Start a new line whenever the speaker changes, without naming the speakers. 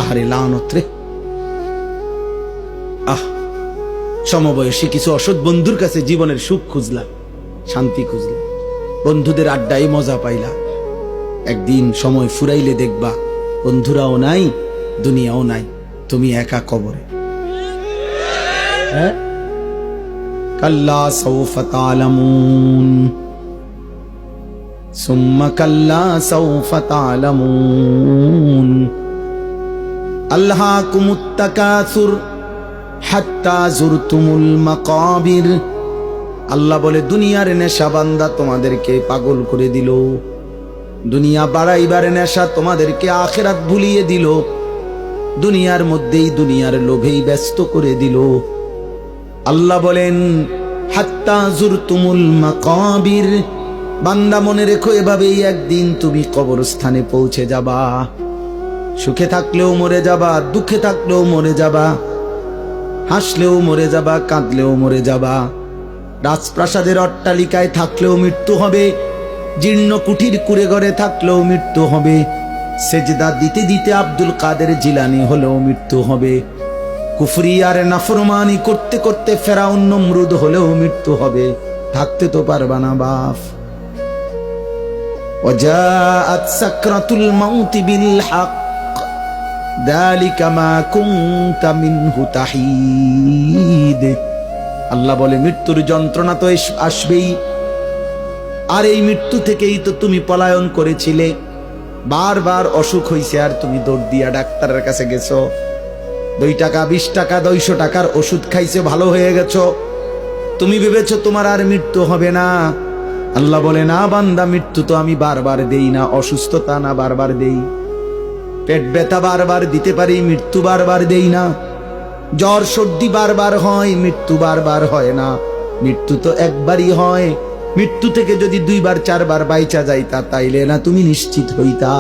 আহারে লানত রে। সমবয়সী কিছু অসৎ বন্ধুর কাছে জীবনের সুখ খুঁজলাম, শান্তি খুঁজলাম, বন্ধুদের আড্ডায় মজা পাইলাম। একদিন সময় ফুরাইলে দেখবা বন্ধুরাও নাই, দুনিয়াও নাই, তুমি একা কবরে। কাল্লা সাউফা তা'লামুন সুম্মা কাল্লা সাউফা তা'লামুন আলহাকুমুত তাকাসুর হাত্তা যুরতুমুল মাকাবির। আল্লাহ বলে দুনিয়ার নেশা বান্দা তোমাদেরকে পাগল করে দিল, দুনিয়া বাড়াইবার নেশা তোমাদেরকে আখিরাত ভুলিয়ে দিল, দুনিয়ার মধ্যেই দুনিয়ার লোভেই ব্যস্ত করে দিল। আল্লাহ বলেন হাত্তা যুরতুমুল মাকাবির, বান্দা মনে রেখো এভাবেই একদিন তুমি কবরস্থানে পৌঁছে যাবা। সুখে থাকলেও মরে যাবা, দুঃখে থাকলেও মরে যাবা, হাসলেও মরে যাবা, কাঁদলেও মরে যাবা। রাজপ্রাসাদের অট্টালিকায় থাকলেও মৃত্যু হবে, জীর্ণ কুঠির কুড়ে ঘরে থাকলেও মৃত্যু হবে, সেজদা দিতে দিতে আব্দুল কাদের জিলানী হলেও মৃত্যু হবে, কুফরি আর নাফরমানি করতে করতে ফেরাউন নমরুদ হলেও মৃত্যু হবে। থাকতে তো পারবা না বাপ। ওয়াজাআত সাকরাতুল মাউতি বিল হক যালিকা মা কুনতা মিনহু তাহিদ। আল্লাহ বলে মৃত্যুর যন্ত্রণা তো আসবেই, আর এই মৃত্যু থেকেই তো তুমি পলায়ন করেছিলে। বারবার অসুখ হইছে আর তুমি দৌড় দিয়া ডাক্তারের কাছে গেছো, 2 টাকা 20 টাকা 200 টাকার ওষুধ খাইছে, ভালো হয়ে গেছো। তুমি ভেবেছো তোমার আর মৃত্যু হবে না। আল্লাহ বলে না বান্দা, মৃত্যু তো আমি বারবার দেই না, অসুস্থতা না বারবার দেই, পেট ব্যথা বারবার দিতে পারি, মৃত্যু বারবার দেই না, জ্বর সর্দি বারবার হয়, মৃত্যু বারবার হয় না। মৃত্যু তো একবারই হয়। মৃত্যু থেকে যদি 2বার 4বার বাইচা যাইতা তাইলে না তুমি নিশ্চিত হইতা।